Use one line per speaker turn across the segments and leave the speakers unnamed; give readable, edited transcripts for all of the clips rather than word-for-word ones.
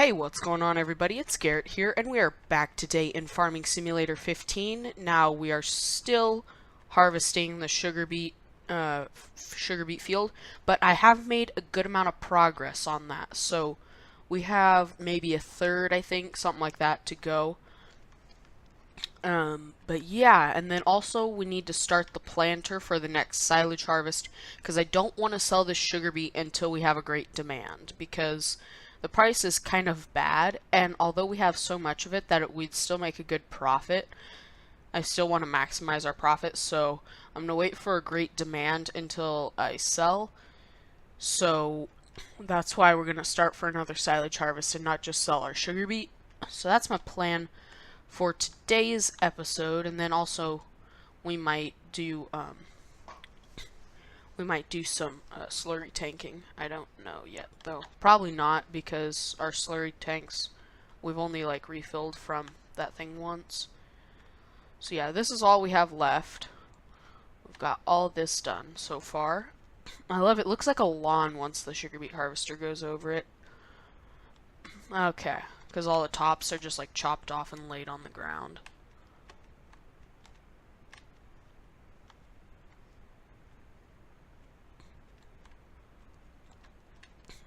Hey, what's going on everybody? It's Garrett here, and we are back today in Farming Simulator 15. Now we are still harvesting the sugar beet field, but I have made a good amount of progress on that. So we have maybe a third, I think, something like that to go. But yeah, and then also we need to start the planter for the next silage harvest, because I don't want to sell this sugar beet until we have a great demand, because the price is kind of bad, and although we have so much of it that we'd still make a good profit, I still want to maximize our profit, so I'm going to wait for a great demand until I sell. So that's why we're going to start for another silage harvest and not just sell our sugar beet. So that's my plan for today's episode, and then also we might do some slurry tanking. I don't know yet though. Probably not, because our slurry tanks we've only like refilled from that thing once. So yeah, this is all we have left. We've got all this done so far. I love it. Looks like a lawn once the sugar beet harvester goes over it. Okay, because all the tops are just like chopped off and laid on the ground.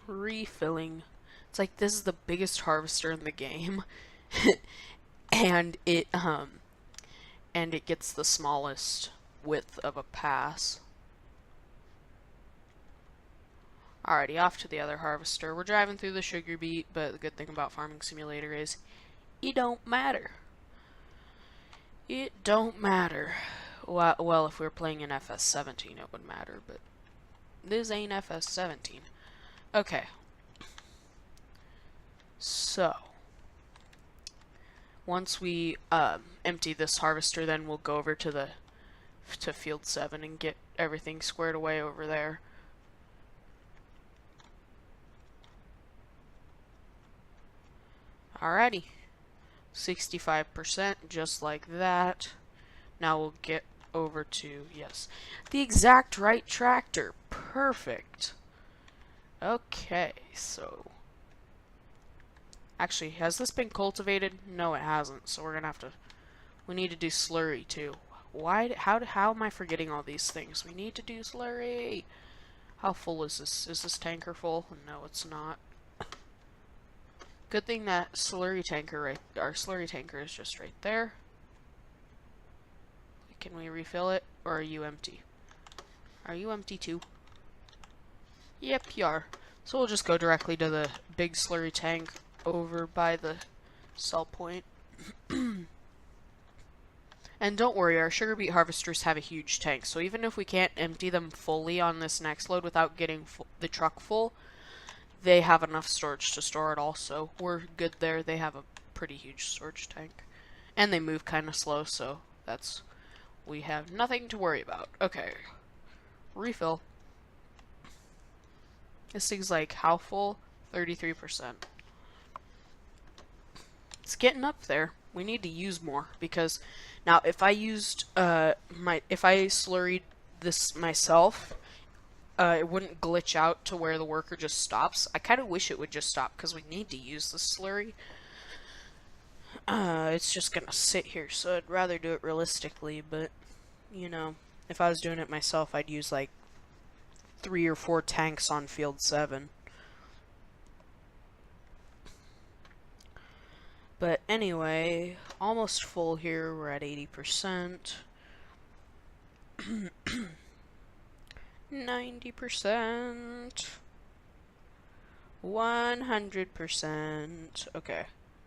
Refilling. It's like this is the biggest harvester in the game. and it gets the smallest width of a pass. Alrighty, off to the other harvester. We're driving through the sugar beet, but the good thing about Farming Simulator is it don't matter. It don't matter. Well, if we were playing in FS17 it would matter, but this ain't FS17. Okay. So once we empty this harvester, then we'll go over to field 7 and get everything squared away over there. Alrighty. 65%, just like that. Now we'll get over to, yes, the exact right tractor. Perfect. Okay, so actually, has this been cultivated? No, it hasn't. So we're gonna have to. We need to do slurry too. Why? How am I forgetting all these things? We need to do slurry. How full is this? Is this tanker full? No, it's not. Good thing that our slurry tanker is just right there. Can we refill it, or are you empty? Are you empty too? Yep, you are. So we'll just go directly to the big slurry tank over by the sell point. And don't worry, our sugar beet harvesters have a huge tank, so even if we can't empty them fully on this next load without getting the truck full, they have enough storage to store it all, so we're good there. They have a pretty huge storage tank. And they move kind of slow, so we have nothing to worry about. Okay. Refill. This thing's like, how full? 33%. It's getting up there. We need to use more, because now if I used if I slurried this myself, it wouldn't glitch out to where the worker just stops. I kind of wish it would just stop, because we need to use the slurry. It's just gonna sit here, so I'd rather do it realistically, but you know, if I was doing it myself, I'd use like 3 or 4 tanks on field 7. But anyway, almost full here. We're at 80%. 90%. 100%. Okay.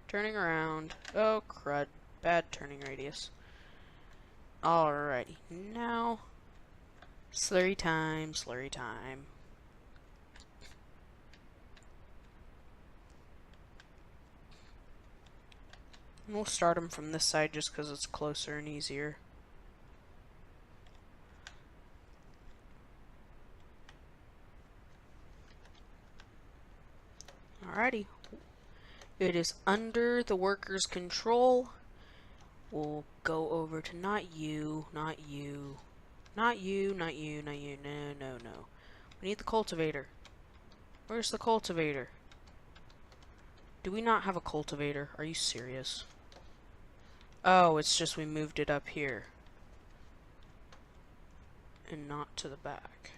Turning around. Oh, crud. Bad turning radius. Alrighty. Now, slurry time, slurry time. And we'll start them from this side just because it's closer and easier. Alrighty. It is under the worker's control. We'll go over to not you, not you, not you, not you, not you. No, no, no. We need the cultivator. Where's the cultivator? Do we not have a cultivator? Are you serious? Oh, it's just we moved it up here. And not to the back.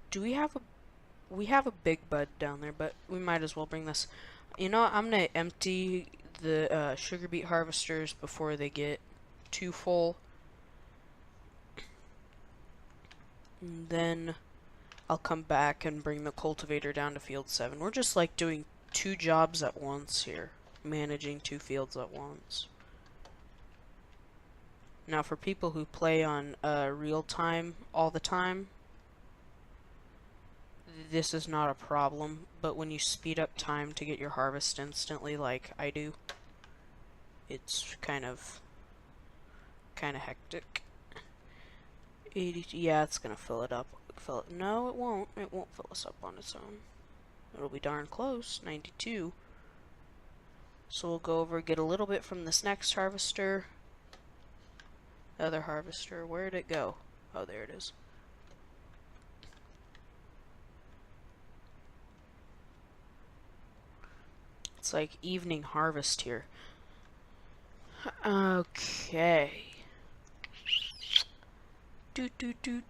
Do we have a... We have a big bud down there, but we might as well bring this. You know what? I'm gonna empty the sugar beet harvesters before they get too full. And then I'll come back and bring the cultivator down to field 7. We're just like doing 2 jobs at once here. Managing 2 fields at once. Now for people who play on real time all the time, this is not a problem, but when you speed up time to get your harvest instantly like I do, it's kind of hectic. 80, yeah, it's gonna fill it up. No, it won't. It won't fill us up on its own. It'll be darn close, 92. So we'll go over, get a little bit from this next harvester. Other harvester, where'd it go? Oh, there it is. It's like evening harvest here. Okay. Doot doot doot.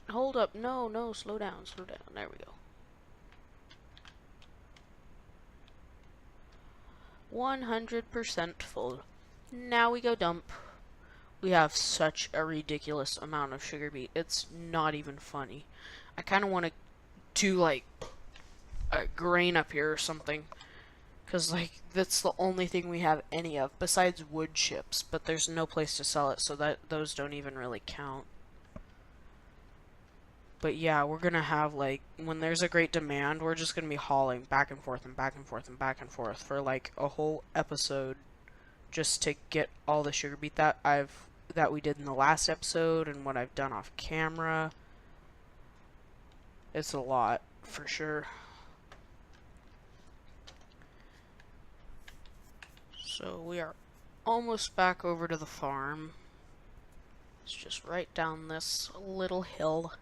Hold up. No, no, slow down, slow down. There we go. 100% full. Now we go dump. We have such a ridiculous amount of sugar beet. It's not even funny. I kind of want to do like a grain up here or something. Because, like, that's the only thing we have any of, besides wood chips. But there's no place to sell it, so that those don't even really count. But yeah, we're gonna have, like, when there's a great demand, we're just gonna be hauling back and forth and back and forth and back and forth for, like, a whole episode. Just to get all the sugar beet that we did in the last episode and what I've done off camera. It's a lot, for sure. So we are almost back over to the farm. It's just right down this little hill.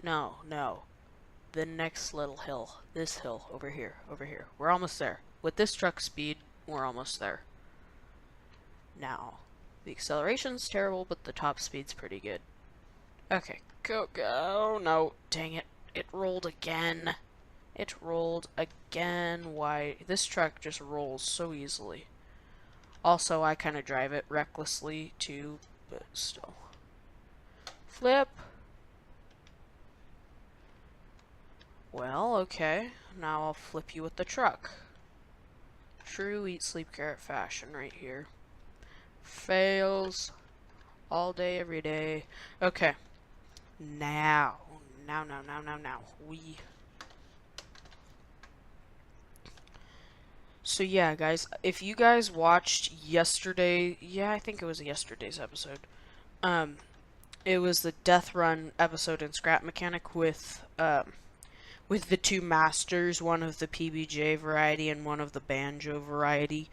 No, no. The next little hill. This hill over here, over here. We're almost there. With this truck speed, we're almost there. Now, the acceleration's terrible, but the top speed's pretty good. Okay, go, go. No, dang it. It rolled again. It rolled again. Why? This truck just rolls so easily. Also, I kind of drive it recklessly too, but still. Flip. Well, okay. Now I'll flip you with the truck. True eat, sleep, carrot fashion right here. Fails. All day, every day. Okay. Now. So yeah, guys, if you guys watched yesterday, yeah, I think it was yesterday's episode. It was the Death Run episode in Scrap Mechanic with the 2 masters, one of the PBJ variety and one of the banjo variety.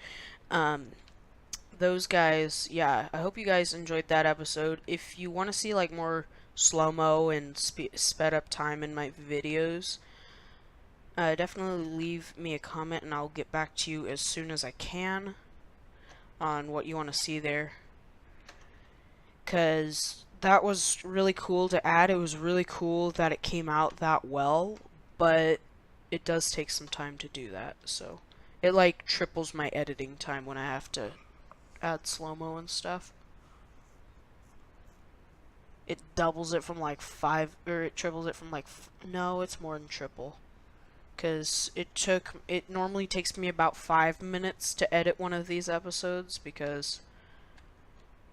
Those guys, yeah, I hope you guys enjoyed that episode. If you want to see like more slow-mo and sped up time in my videos, definitely leave me a comment and I'll get back to you as soon as I can on what you want to see there. Because that was really cool to add. It was really cool that it came out that well, but it does take some time to do that. So it like triples my editing time when I have to add slow-mo and stuff. It doubles it from like 5, or it triples it from like, no, it's more than triple. Because it normally takes me about 5 minutes to edit one of these episodes, because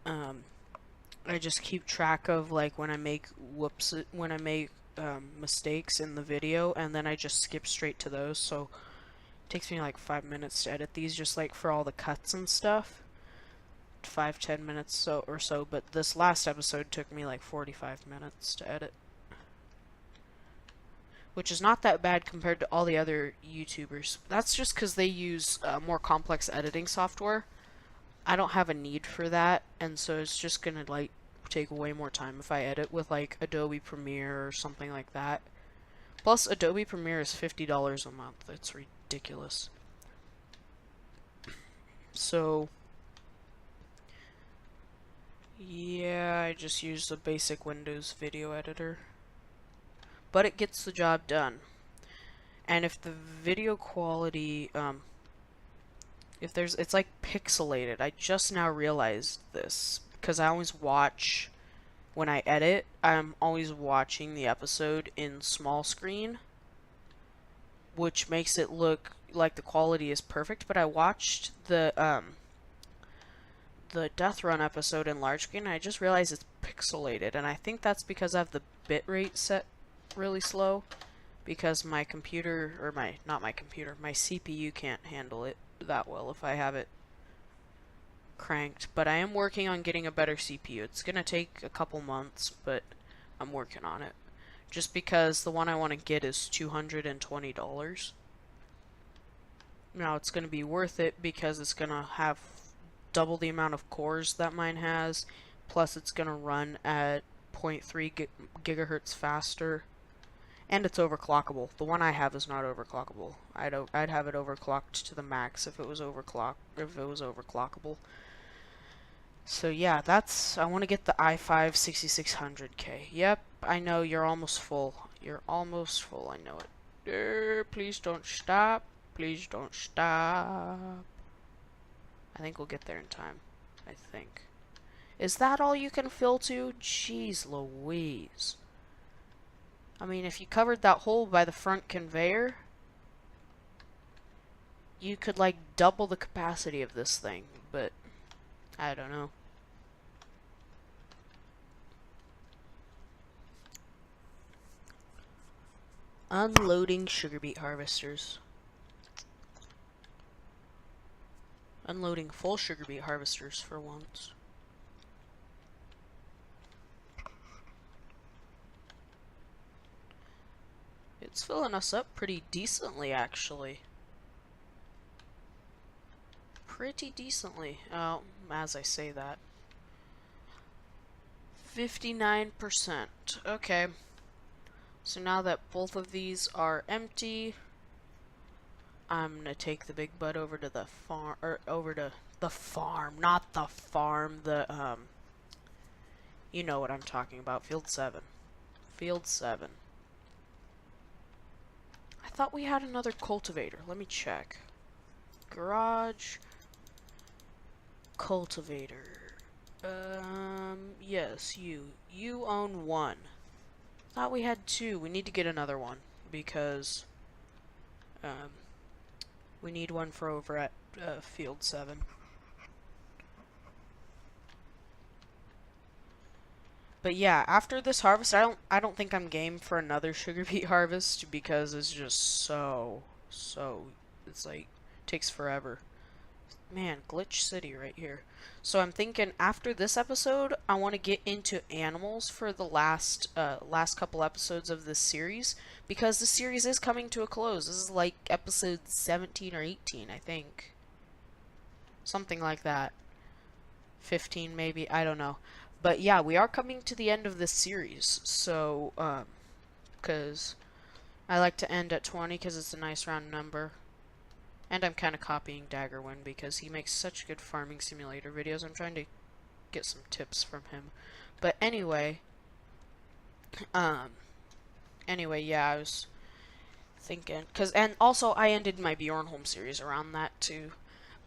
I just keep track of like when I make mistakes in the video, and then I just skip straight to those. So it takes me like 5 minutes to edit these, just like for all the cuts and stuff. 5-10 minutes or so, but this last episode took me like 45 minutes to edit, which is not that bad compared to all the other YouTubers. That's just because they use more complex editing software. I don't have a need for that, and so it's just gonna like take way more time if I edit with like Adobe Premiere or something like that. Plus, Adobe Premiere is $50 a month. It's ridiculous. So, yeah, I just use the basic Windows video editor. But it gets the job done. And if the video quality, it's like pixelated. I just now realized this because I always watch, when I edit, I'm always watching the episode in small screen, which makes it look like the quality is perfect. But I watched the Death Run episode in large screen, and I just realized it's pixelated, and I think that's because I have the bitrate set really slow, because my computer, or not my computer, my CPU can't handle it that well if I have it cranked. But I am working on getting a better CPU. It's gonna take a couple months, but I'm working on it. Just because the one I want to get is $220. Now it's gonna be worth it because it's gonna have double the amount of cores that mine has, plus it's gonna run at 0.3 gigahertz faster, and it's overclockable. The one I have is not overclockable. I'd have it overclocked to the max if it was overclockable. So yeah, I want to get the i5 6600K. Yep, I know you're almost full. You're almost full. I know it. Please don't stop. Please don't stop. I think we'll get there in time. I think. Is that all you can fill to? Jeez Louise. I mean, if you covered that hole by the front conveyor, you could like double the capacity of this thing, but I don't know. Unloading sugar beet harvesters. Unloading full sugar beet harvesters for once. It's filling us up pretty decently, actually. Pretty decently. Oh, as I say that. 59%. Okay. So now that both of these are empty, I'm gonna take the big bud over to the farm, not the farm, you know what I'm talking about, Field 7. Field 7. I thought we had another cultivator. Let me check. Garage. Cultivator. Yes, you. You own one. Thought we had two. We need to get another one because, we need one for over at, Field 7. But yeah, after this harvest, I don't think I'm game for another sugar beet harvest because it's just so it's like takes forever. Man, Glitch City right here. So I'm thinking after this episode, I want to get into animals for the last couple episodes of this series because the series is coming to a close. This is like episode 17 or 18, I think. Something like that. 15 maybe, I don't know. But yeah, we are coming to the end of this series, so, because I like to end at 20 because it's a nice round number. And I'm kind of copying Daggerwin because he makes such good farming simulator videos. I'm trying to get some tips from him. But anyway, yeah, I was thinking, and also I ended my Bjornholm series around that too.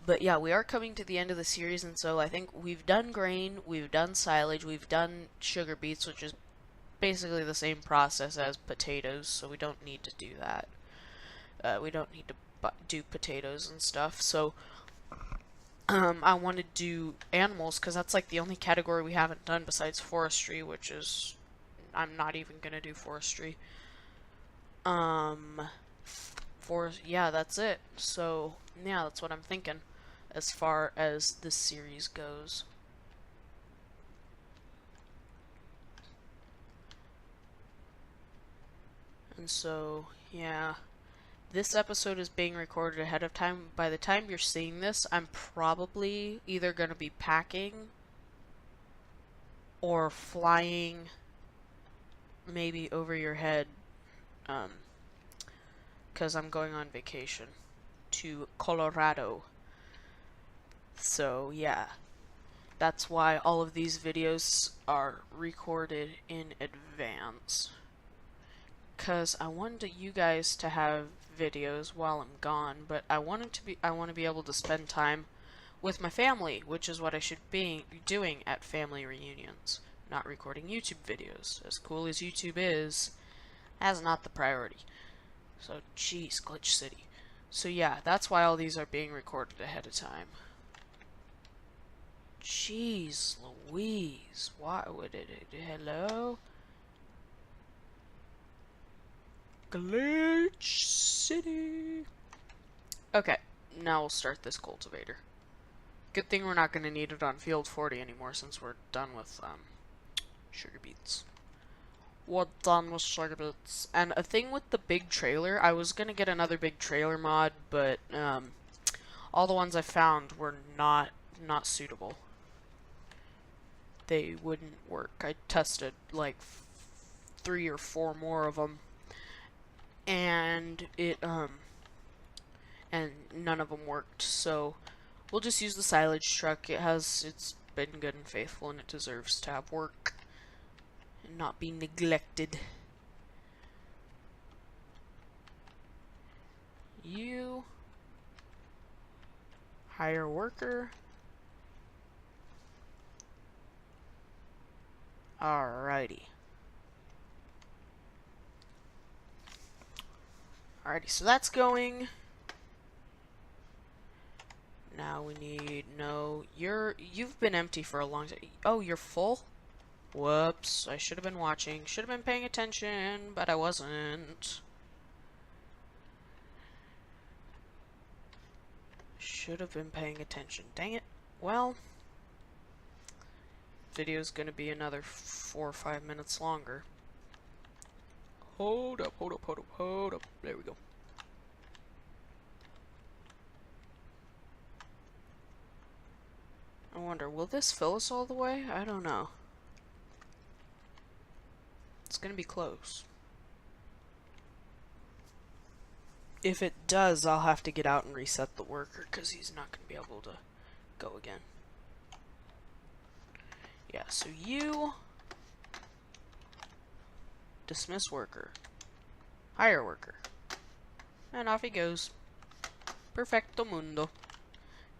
But yeah, we are coming to the end of the series, and so I think we've done grain, we've done silage, we've done sugar beets, which is basically the same process as potatoes, so we don't need to do that. We don't need to do potatoes and stuff, so I want to do animals, because that's like the only category we haven't done besides forestry, which is, I'm not even going to do forestry. Yeah, that's it. So, yeah, that's what I'm thinking as far as this series goes. And so, yeah, this episode is being recorded ahead of time. By the time you're seeing this, I'm probably either going to be packing or flying maybe over your head, because I'm going on vacation to Colorado. So yeah, that's why all of these videos are recorded in advance, because I wanted you guys to have videos while I'm gone, but I want to be able to spend time with my family, which is what I should be doing at family reunions, not recording YouTube videos. As cool as YouTube is, that's not the priority. So, jeez, Glitch City. So yeah, that's why all these are being recorded ahead of time. Jeez Louise, why would it? Hello? Glitch City. Okay, now we'll start this cultivator. Good thing we're not going to need it on field 40 anymore since we're done with sugar beets. We're done with sugar beets. And a thing with the big trailer, I was going to get another big trailer mod, but all the ones I found were not suitable. They wouldn't work. I tested like 3 or 4 more of them, and and none of them worked. So we'll just use the silage truck. It's been good and faithful, and it deserves to have work and not be neglected. You hire worker. Alrighty. Alrighty, so that's going. Now we need, no, you've been empty for a long time. Oh, you're full? Whoops, I should have been watching. Should have been paying attention, but I wasn't. Should have been paying attention. Dang it. Well, video's gonna be another 4 or 5 minutes longer. Hold up, hold up, hold up, hold up. There we go. I wonder, will this fill us all the way? I don't know. It's gonna be close. If it does, I'll have to get out and reset the worker, because he's not gonna be able to go again. Yeah, so you dismiss worker. Hire worker. And off he goes. Perfecto mundo.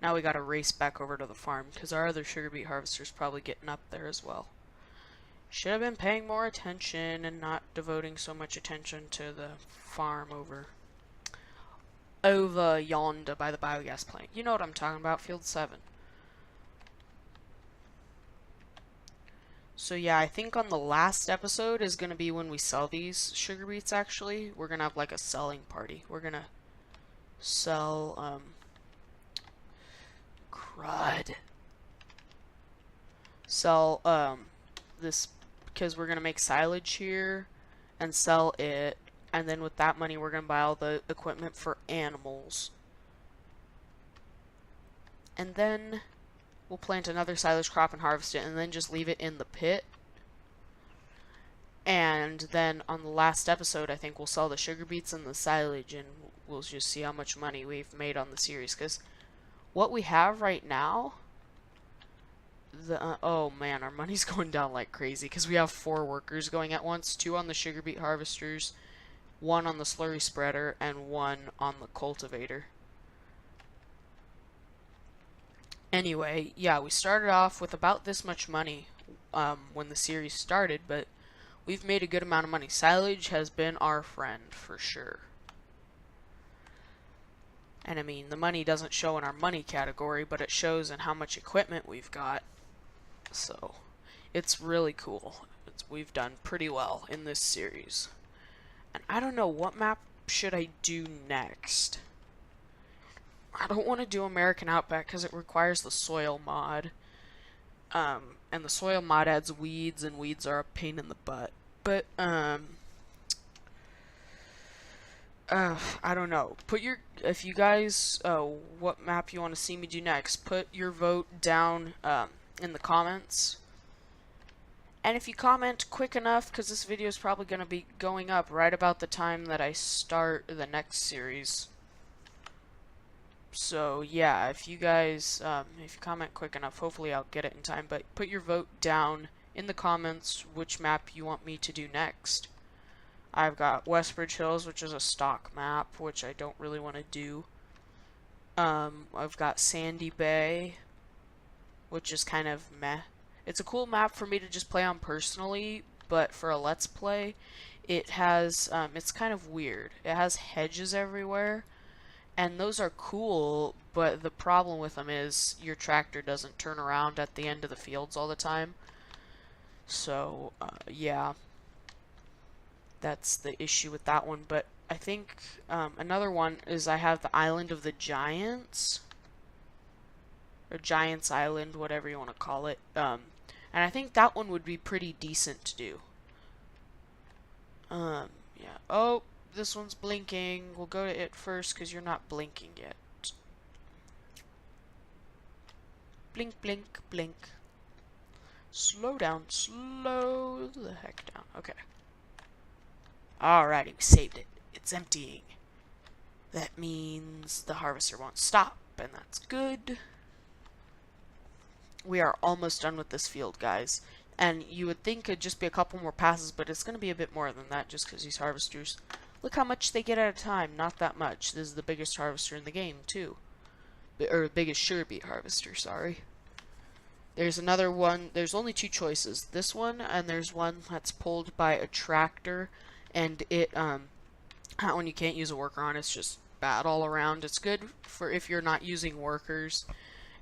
Now we gotta race back over to the farm, because our other sugar beet harvester's probably getting up there as well. Should have been paying more attention and not devoting so much attention to the farm over yonder by the biogas plant. You know what I'm talking about, field 7. So yeah, I think on the last episode is gonna be when we sell these sugar beets. Actually, we're gonna have like a selling party. We're gonna sell crud. Sell this, because we're gonna make silage here and sell it, and then with that money we're gonna buy all the equipment for animals, and then we'll plant another silage crop and harvest it, and then just leave it in the pit. And then on the last episode, I think we'll sell the sugar beets and the silage, and we'll just see how much money we've made on the series. Because what we have right now, oh man, our money's going down like crazy, because we have 4 workers going at once, 2 on the sugar beet harvesters, 1 on the slurry spreader, and 1 on the cultivator. Anyway, yeah, we started off with about this much money when the series started, but we've made a good amount of money. Silage has been our friend for sure. And I mean, the money doesn't show in our money category, but it shows in how much equipment we've got. So, it's really cool. We've done pretty well in this series. And I don't know, what map should I do next? I don't want to do American Outback because it requires the soil mod. And the soil mod adds weeds, and weeds are a pain in the butt. But, I don't know. If you guys, what map you want to see me do next, put your vote down, in the comments. And if you comment quick enough, because this video is probably going to be going up right about the time that I start the next series. So yeah, if you guys, if you comment quick enough, hopefully I'll get it in time. But put your vote down in the comments which map you want me to do next. I've got Westbridge Hills, which is a stock map, which I don't really want to do. I've got Sandy Bay, which is kind of meh. It's a cool map for me to just play on personally, but for a Let's Play, it has, it's kind of weird. It has hedges everywhere, and those are cool, but the problem with them is your tractor doesn't turn around at the end of the fields all the time. So, yeah, that's the issue with that one. But I think another one is I have the Island of the Giants, or Giants Island, whatever you want to call it. And I think that one would be pretty decent to do. Yeah. Oh, this one's blinking. We'll go to it first because you're not blinking yet. Blink, blink, blink. Slow down. Slow the heck down. Okay. Alrighty, we saved it. It's emptying. That means the harvester won't stop, and that's good. We are almost done with this field, guys. And you would think it'd just be a couple more passes, but it's going to be a bit more than that just because these harvesters, look how much they get at a time. Not that much. This is the biggest harvester in the game, too. Or biggest Sugarbeet harvester, sorry. There's another one. There's only two choices. This one, and there's one that's pulled by a tractor. And it, that one you can't use a worker on. It's just bad all around. It's good for if you're not using workers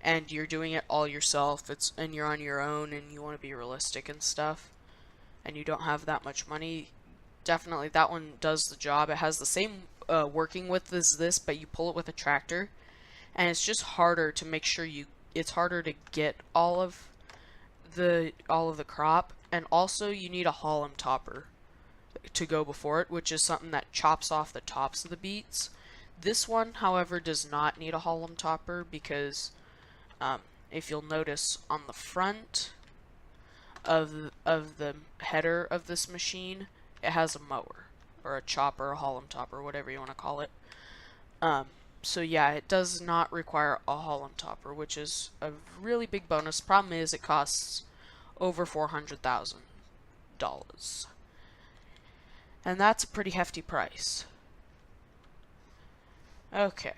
and you're doing it all yourself, and you're on your own and you want to be realistic and stuff, and you don't have that much money. Definitely that one does the job. It has the same working width as this, but you pull it with a tractor, and it's just harder to make sure it's harder to get all of the crop, and also you need a Holland topper to go before it, which is something that chops off the tops of the beets. This one, however, does not need a Holland topper because if you'll notice on the front of the header of this machine, it has a mower or a chopper, a Holland topper, whatever you want to call it. So yeah, it does not require a Holland topper, which is a really big bonus. Problem is, it costs over $400,000, and that's a pretty hefty price. Okay.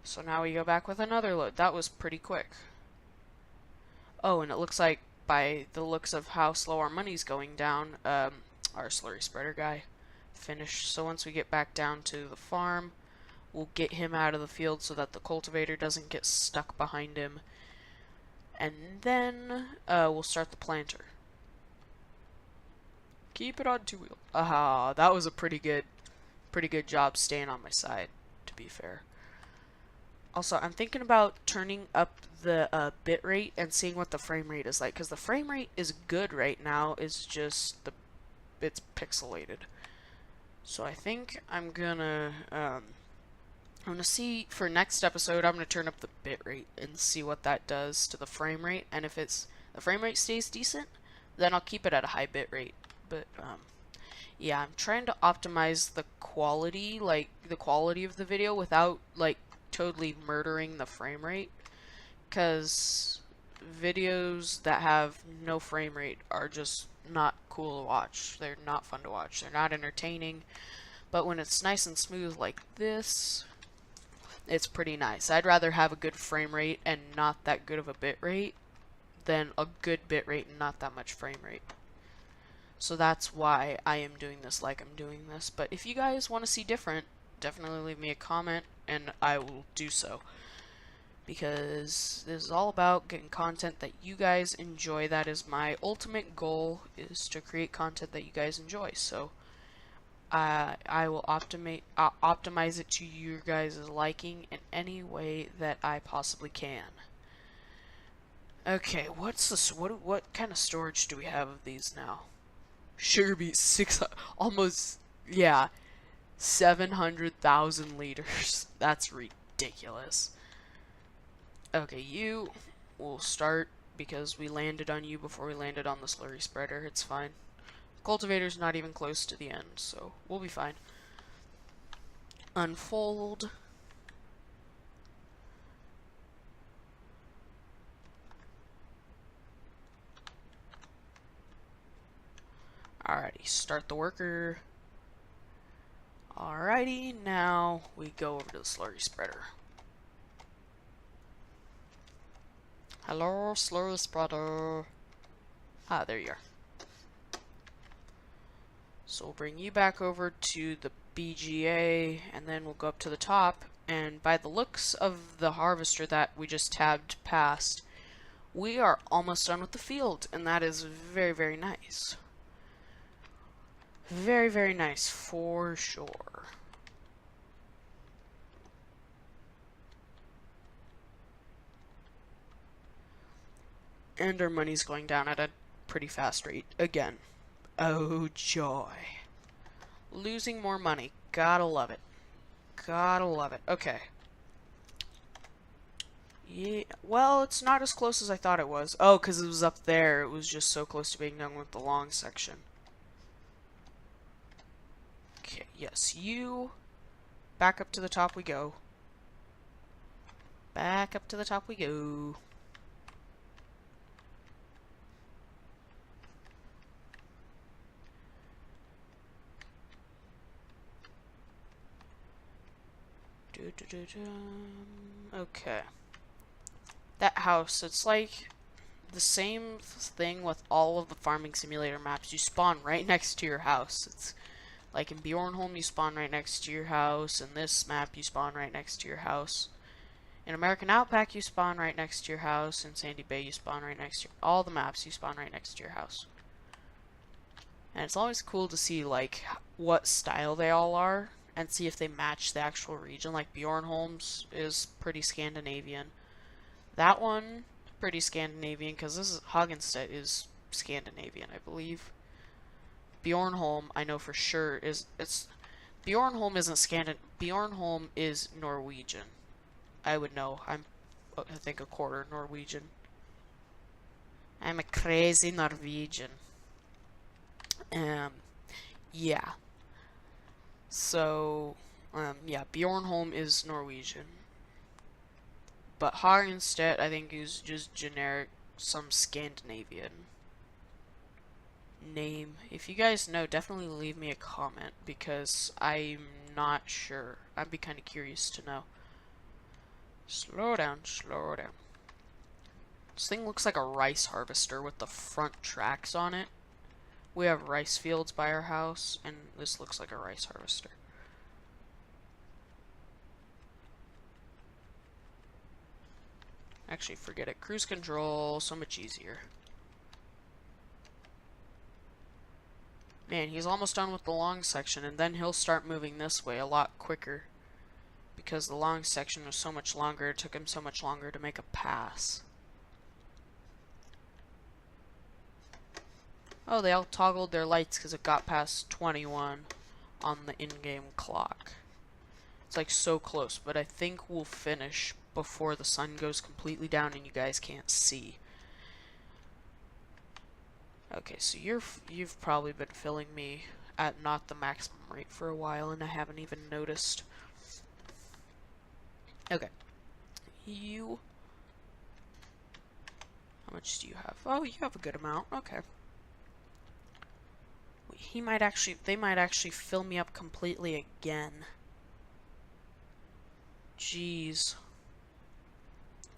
So now we go back with another load. That was pretty quick. Oh, and it looks like, by the looks of how slow our money's going down, our slurry spreader guy finished. So once we get back down to the farm, we'll get him out of the field so that the cultivator doesn't get stuck behind him. And then we'll start the planter. Keep it on two wheel. Aha, that was a pretty good job staying on my side, to be fair. Also, I'm thinking about turning up the bit rate and seeing what the frame rate is like, because the frame rate is good right now. It's just it's pixelated. So I think I'm gonna see for next episode. I'm gonna turn up the bit rate and see what that does to the frame rate. And if the frame rate stays decent, then I'll keep it at a high bit rate. But yeah, I'm trying to optimize the quality, like the quality of the video, without like totally murdering the frame rate, because videos that have no frame rate are just not cool to watch. They're not fun to watch. They're not entertaining. But when it's nice and smooth like this, it's pretty nice. I'd rather have a good frame rate and not that good of a bit rate than a good bit rate and not that much frame rate. So that's why I am doing this like I'm doing this. But if you guys want to see different, definitely leave me a comment and I will do so, because this is all about getting content that you guys enjoy. That is my ultimate goal, is to create content that you guys enjoy. So I will optimize it to your guys' liking in any way that I possibly can. Okay, what kind of storage do we have of these now? Sugarbeet 700,000 liters. That's ridiculous. Okay, you will start because we landed on you before we landed on the slurry spreader. It's fine. Cultivator's not even close to the end, so we'll be fine. Unfold. Alrighty, start the worker. Alrighty, now we go over to the slurry spreader. Hello, slurry spreader. Ah, there you are. So we'll bring you back over to the BGA, and then we'll go up to the top, and by the looks of the harvester that we just tabbed past, we are almost done with the field, and that is very, very nice. Very, very nice, for sure. And our money's going down at a pretty fast rate again. Oh, joy. Losing more money. Gotta love it. Gotta love it. Okay. Yeah, well, it's not as close as I thought it was. Oh, because it was up there. It was just so close to being done with the long section. Okay, yes, you. Back up to the top we go. Back up to the top we go. Okay. That house, it's like the same thing with all of the farming simulator maps. You spawn right next to your house. It's like in Bjornholm, you spawn right next to your house. In this map, you spawn right next to your house. In American Outback, you spawn right next to your house. In Sandy Bay, you spawn right next to all the maps, you spawn right next to your house. And it's always cool to see like what style they all are and see if they match the actual region. Like Bjornholm's is pretty Scandinavian. That one, pretty Scandinavian, because this is Hagenstedt is Scandinavian, I believe. Bjornholm, I know for sure it's Bjornholm isn't Bjornholm is Norwegian. I would know. I think a quarter Norwegian. I'm a crazy Norwegian. Yeah. So, yeah, Bjornholm is Norwegian. But Hagenstedt, I think, is just generic, some Scandinavian name. If you guys know, definitely leave me a comment, because I'm not sure. I'd be kind of curious to know. Slow down, slow down. This thing looks like a rice harvester with the front tracks on it. We have rice fields by our house, and this looks like a rice harvester. Actually, forget it. Cruise control, so much easier. Man, he's almost done with the long section, and then he'll start moving this way a lot quicker. Because the long section was so much longer, it took him so much longer to make a pass. Oh, they all toggled their lights because it got past 21 on the in-game clock. It's like so close, but I think we'll finish before the sun goes completely down and you guys can't see. Okay, so you've probably been filling me at not the maximum rate for a while, and I haven't even noticed. Okay. You... How much do you have? Oh, you have a good amount. Okay. They might actually fill me up completely again. Jeez.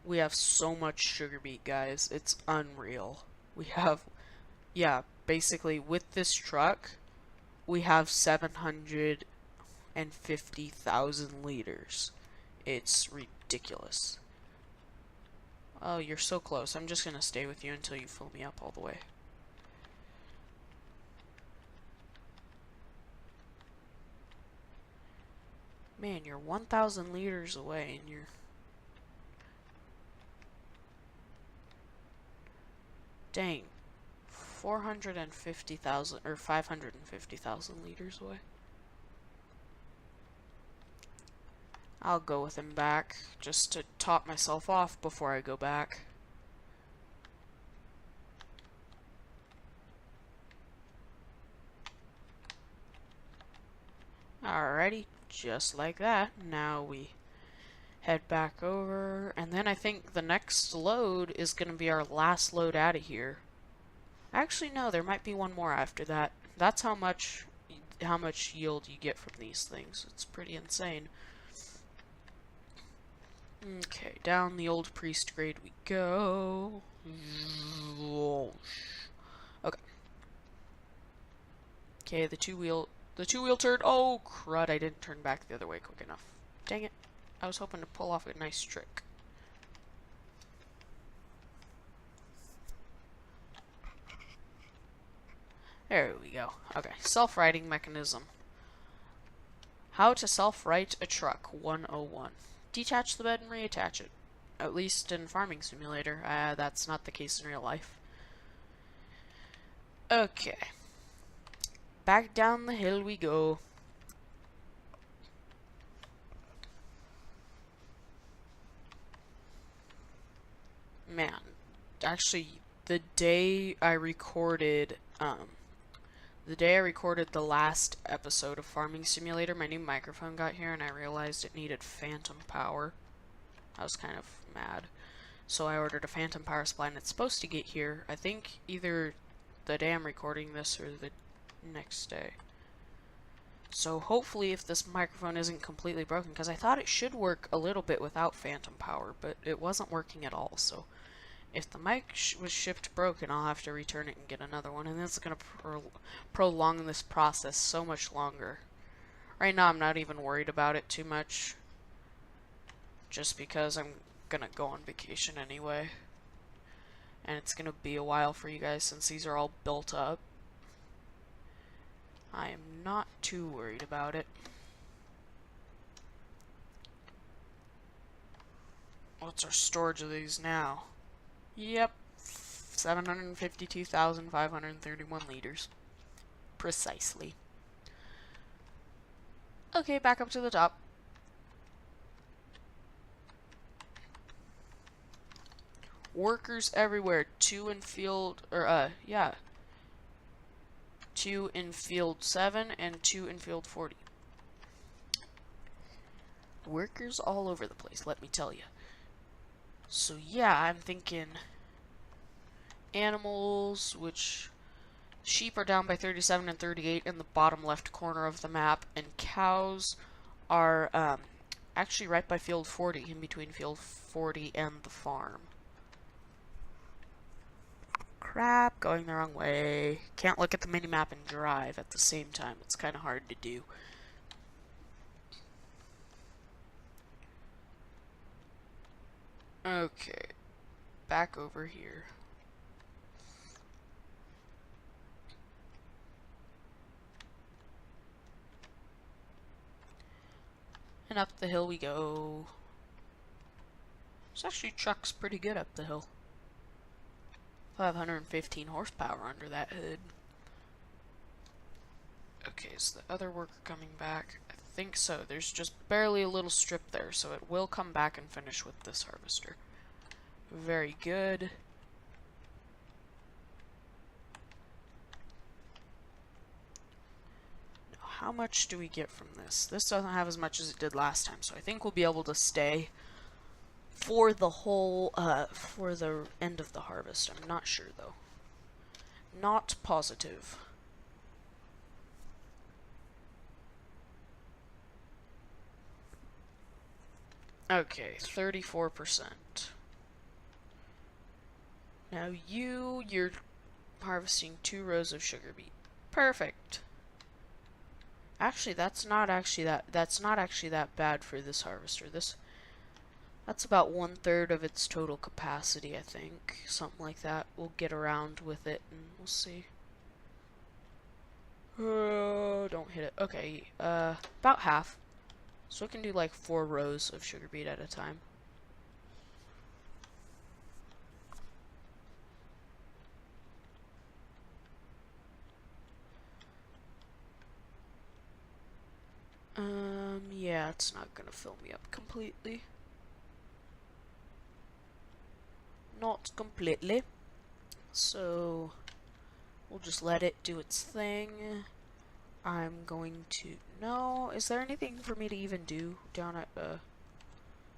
We have so much sugar beet, guys. It's unreal. We have, yeah, basically with this truck, we have 750,000 liters. It's ridiculous. Oh, you're so close. I'm just gonna stay with you until you fill me up all the way. Man, you're 1,000 liters away and you're... Dang. 450,000 or 550,000 liters away. I'll go with him back just to top myself off before I go back. Alrighty, just like that. Now we head back over, and then I think the next load is going to be our last load out of here. Actually, no, there might be one more after that. That's how much yield you get from these things. It's pretty insane. Okay, down the old priest grade we go. Okay. Okay, the two-wheel turd. Oh, crud, I didn't turn back the other way quick enough. Dang it. I was hoping to pull off a nice trick. There we go. Okay, self-righting mechanism. How to self-right a truck 101. Detach the bed and reattach it. At least in Farming Simulator. That's not the case in real life. Okay. Back down the hill we go. Man, actually, the day I recorded the last episode of Farming Simulator, my new microphone got here and I realized it needed phantom power. I was kind of mad. So I ordered a phantom power supply and it's supposed to get here, I think, either the day I'm recording this or the next day. So hopefully if this microphone isn't completely broken, because I thought it should work a little bit without phantom power, but it wasn't working at all, so if the mic was shipped broken, I'll have to return it and get another one, and it's going to prolong this process so much longer. Right now I'm not even worried about it too much, just because I'm going to go on vacation anyway, and it's going to be a while for you guys since these are all built up. I am not too worried about it. What's our storage of these now? Yep, 752,531 liters. Precisely. Okay, back up to the top. Workers everywhere. 2 in field, or, yeah. 2 in field 7 and 2 in field 40. Workers all over the place, let me tell you. So yeah, I'm thinking animals, which sheep are down by 37 and 38 in the bottom left corner of the map, and cows are actually right by field 40, in between field 40 and the farm. Crap, going the wrong way. Can't look at the minimap and drive at the same time. It's kind of hard to do. Okay, back over here. And up the hill we go. This actually trucks pretty good up the hill. 515 horsepower under that hood. Okay, is the other worker coming back? I think so. There's just barely a little strip there, so it will come back and finish with this harvester. Very good. Now, how much do we get from this? This doesn't have as much as it did last time, so I think we'll be able to stay for the whole, for the end of the harvest. I'm not sure, though. Not positive. Okay, 34%. Now you're harvesting 2 rows of sugar beet. Perfect. Actually, that's not actually that bad for this harvester. That's about 1/3 of its total capacity, I think. Something like that. We'll get around with it and we'll see. Oh, don't hit it. Okay, about half. So we can do like 4 rows of sugar beet at a time. Yeah, it's not gonna fill me up completely. Not completely. So we'll just let it do its thing. I'm going to... No, is there anything for me to even do down at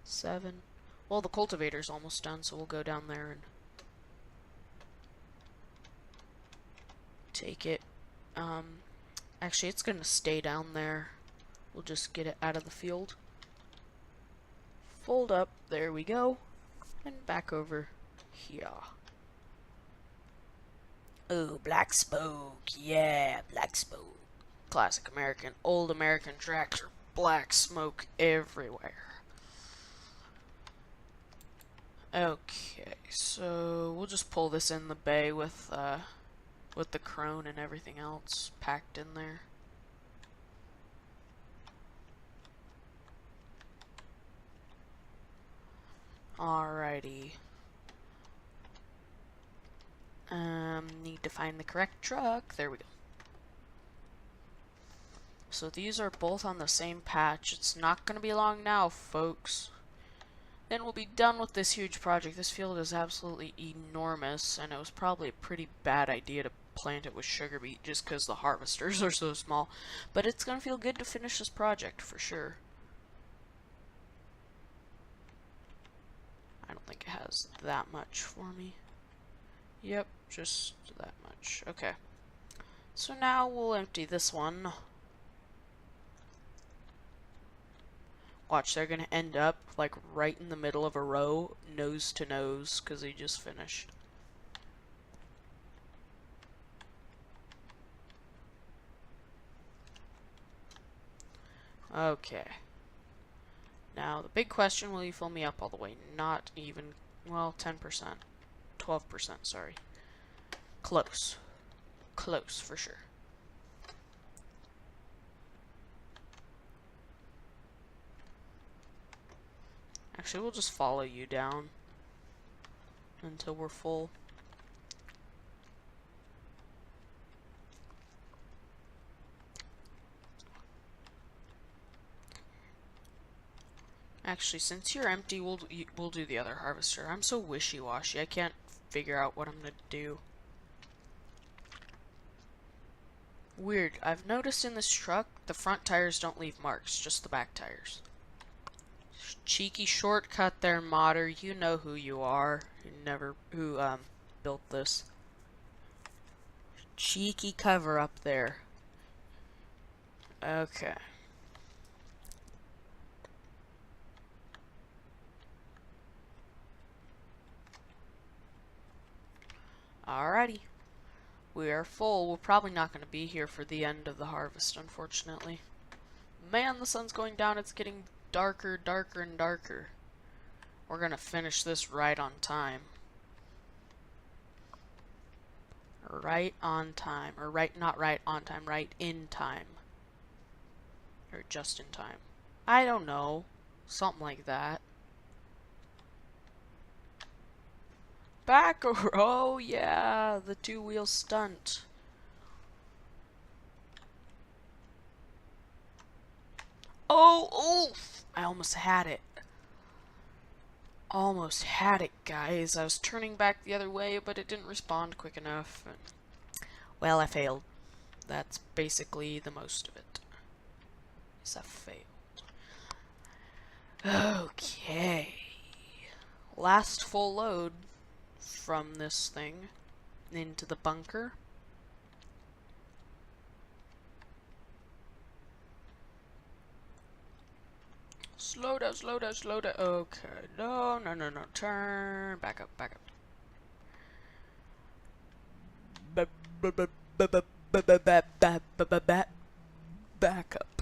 7? Well, the cultivator's almost done, so we'll go down there and take it. Actually, it's gonna stay down there. We'll just get it out of the field. Fold up, there we go. And back over here. Oh, black smoke, yeah, black smoke. Classic American, old American tractor, black smoke everywhere. Okay, so we'll just pull this in the bay with the crone and everything else packed in there. Alrighty. Need to find the correct truck. There we go. So these are both on the same patch. It's not gonna be long now, folks. Then we'll be done with this huge project. This field is absolutely enormous, and it was probably a pretty bad idea to plant it with sugar beet just because the harvesters are so small. But it's gonna feel good to finish this project for sure. I don't think it has that much for me. Yep, just that much. Okay. So now we'll empty this one. Watch, they're gonna end up like right in the middle of a row, nose to nose, because they just finished. Okay. Now, the big question, will you fill me up all the way? Not even, well, 10%. 12%, sorry. Close. Close, for sure. Actually, we'll just follow you down until we're full. Actually, since you're empty, we'll do the other harvester. I'm so wishy-washy. I can't figure out what I'm gonna do. Weird. I've noticed in this truck, the front tires don't leave marks, just the back tires. Cheeky shortcut there, modder. You know who you are. Who built this. Cheeky cover up there. Okay. Alrighty. We are full. We're probably not going to be here for the end of the harvest, unfortunately. Man, the sun's going down. It's getting darker, darker, and darker. We're going to finish this right on time. Right on time. Or not right on time, right in time. Or just in time. I don't know. Something like that. Back over. Oh, yeah. The two-wheel stunt. Oh! I almost had it. Almost had it, guys. I was turning back the other way, but it didn't respond quick enough. And, well, I failed. That's basically the most of it. Is I failed. Okay. Last full load from this thing into the bunker. Slow down, slow down, slow down. Okay, no, no, no, no. Turn. Back up, back up. Back up.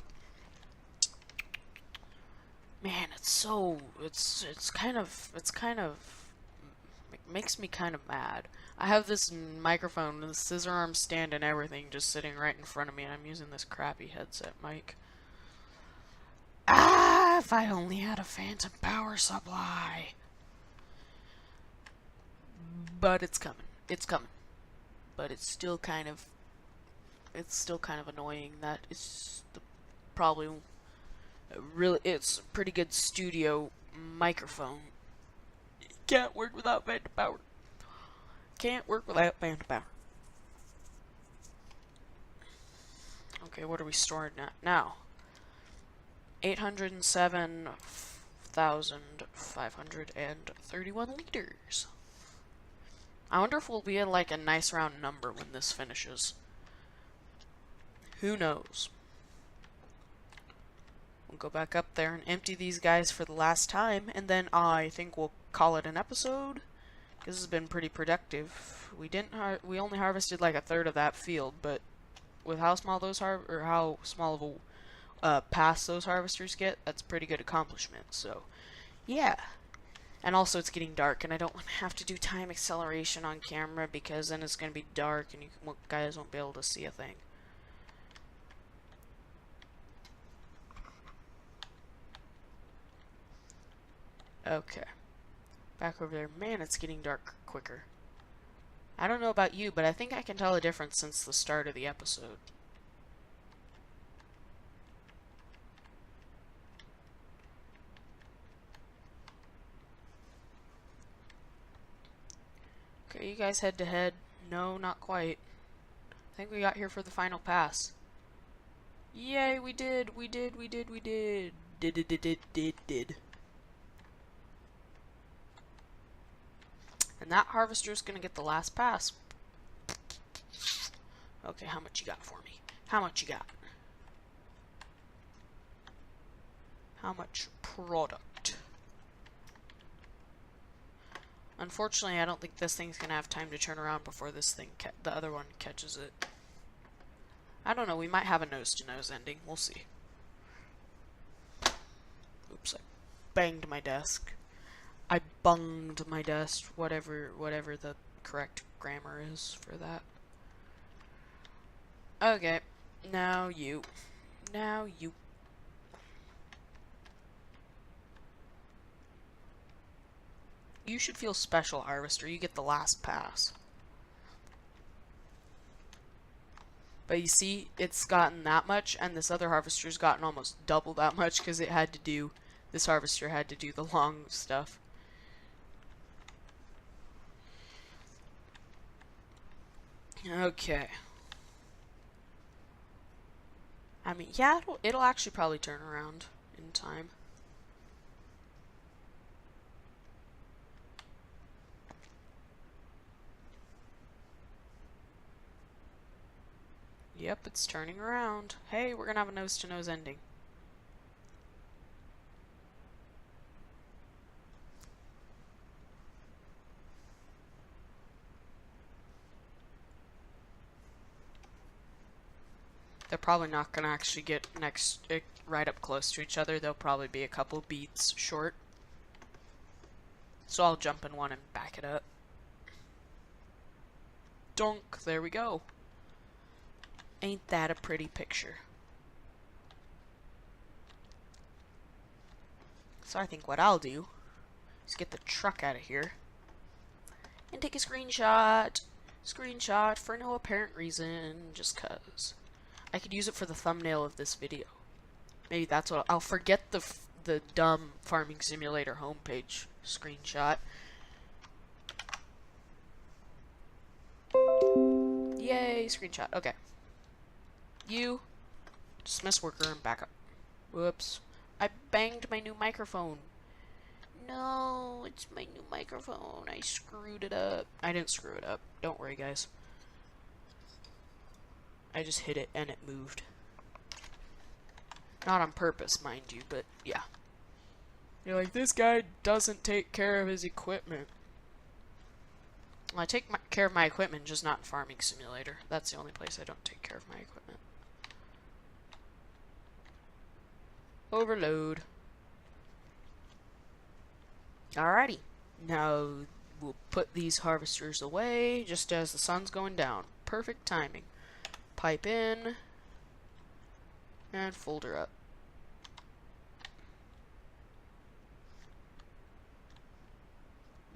Man, it's kind of, it makes me kind of mad. I have this microphone with a scissor arm stand and everything just sitting right in front of me, and I'm using this crappy headset mic. Ah, if I only had a phantom power supply. But it's coming. It's coming. But it's still kind of annoying that it's probably really, it's a pretty good studio microphone. Can't work without phantom power. Can't work without phantom power. Okay, what are we storing at now? 807,531 liters. I wonder if we'll be in like a nice round number when this finishes. Who knows? We'll go back up there and empty these guys for the last time, and then I think we'll call it an episode. This has been pretty productive. We only harvested like a third of that field, but with how small those how small of a pass those harvesters get, that's a pretty good accomplishment. So, yeah. And also, it's getting dark, and I don't want to have to do time acceleration on camera because then it's going to be dark and you guys won't be able to see a thing. Okay. Back over there. Man, it's getting dark quicker. I don't know about you, but I think I can tell a difference since the start of the episode. Okay, you guys head to head. No, not quite. I think we got here for the final pass. Yay, we did. We did. Did. And that harvester's gonna get the last pass. Okay, how much you got for me? How much you got? How much product? Unfortunately, I don't think this thing's gonna have time to turn around before the other one catches it. I don't know, we might have a nose-to-nose ending. We'll see. Oops, I banged my desk. I bunged my desk, whatever the correct grammar is for that. Okay, now you. You should feel special, Harvester. You get the last pass. But you see, it's gotten that much, and this other harvester's gotten almost double that much because this harvester had to do the long stuff. Okay. I mean, yeah, it'll actually probably turn around in time. Yep, it's turning around. Hey, we're gonna have a nose-to-nose ending. They're probably not gonna actually get right up close to each other. They'll probably be a couple beats short. So I'll jump in one and back it up. Dunk, there we go. Ain't that a pretty picture? So I think what I'll do is get the truck out of here and take a screenshot. Screenshot for no apparent reason, just cuz. I could use it for the thumbnail of this video. Maybe that's what I'll forget the dumb Farming Simulator homepage screenshot. Yay, screenshot. Okay. You dismiss worker and back up. Whoops. I banged my new microphone. No, it's my new microphone. I screwed it up. I didn't screw it up. Don't worry, guys. I just hit it and it moved. Not on purpose, mind you, but yeah. You're like, this guy doesn't take care of his equipment. Well, I take care of my equipment, just not in Farming Simulator. That's the only place I don't take care of my equipment. Overload. Alrighty. Now we'll put these harvesters away just as the sun's going down. Perfect timing. Pipe in and folder up.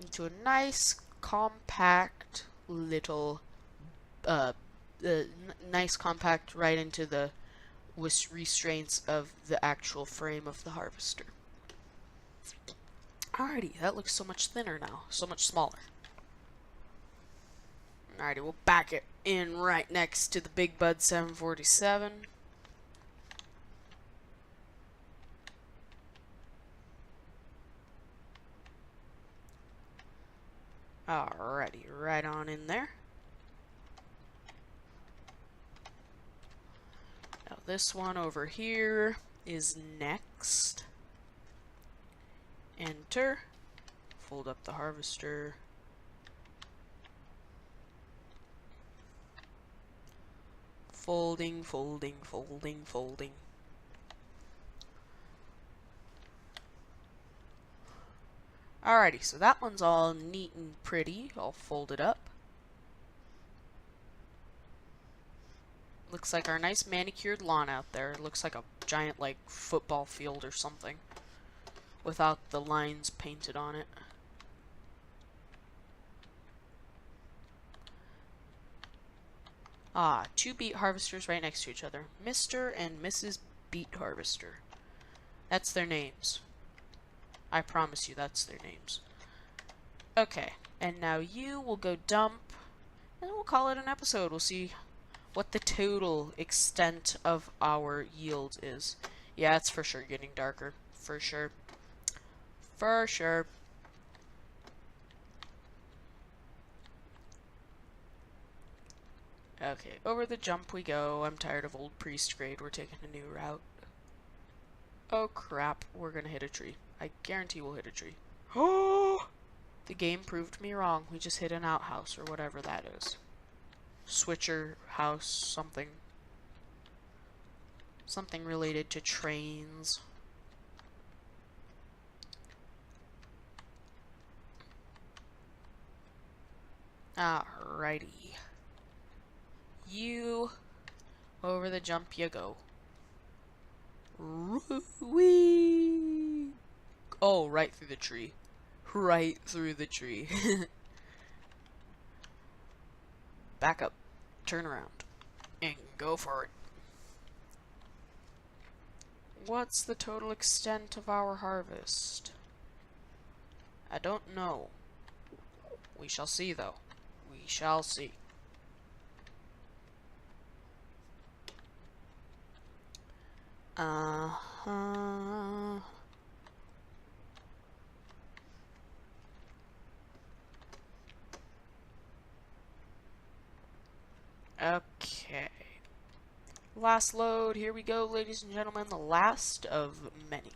Into a nice compact little nice compact right into the restraints of the actual frame of the harvester. Alrighty, that looks so much thinner now, so much smaller. Alrighty, we'll back it in right next to the Big Bud 747. Alrighty, right on in there. Now this one over here is next. Enter. Fold up the harvester. Folding, folding, folding, folding. Alrighty, so that one's all neat and pretty, all folded up. Looks like our nice manicured lawn out there. It looks like a giant, like, football field or something, without the lines painted on it. Ah, 2 beet harvesters right next to each other. Mr. and Mrs. Beet Harvester. That's their names. I promise you that's their names. Okay, and now you will go dump, and we'll call it an episode. We'll see what the total extent of our yield is. Yeah, it's for sure getting darker. For sure. For sure. Okay, over the jump we go. I'm tired of old priest grade. We're taking a new route. Oh crap, we're gonna hit a tree. I guarantee we'll hit a tree. Oh! The game proved me wrong. We just hit an outhouse or whatever that is. Switcher house, something. Something related to trains. Alrighty. You, over the jump you go. Whee! Oh, right through the tree. Right through the tree. Back up. Turn around. And go for it. What's the total extent of our harvest? I don't know. We shall see, though. We shall see. Uh-huh. Okay. Last load. Here we go, ladies and gentlemen. The last of many.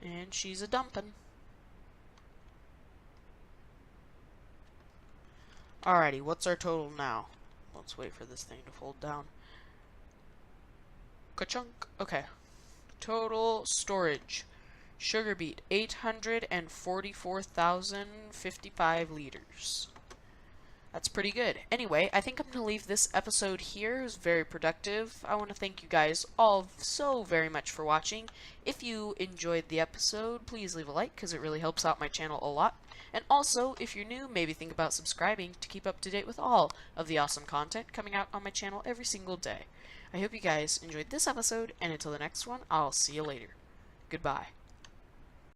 And she's a dumpin'. Alrighty, what's our total now? Let's wait for this thing to fold down. Ka-chunk. Okay. Total storage. Sugarbeet, 844,055 liters. That's pretty good. Anyway, I think I'm going to leave this episode here. It was very productive. I want to thank you guys all so very much for watching. If you enjoyed the episode, please leave a like because it really helps out my channel a lot. And also, if you're new, maybe think about subscribing to keep up to date with all of the awesome content coming out on my channel every single day. I hope you guys enjoyed this episode, and until the next one, I'll see you later. Goodbye.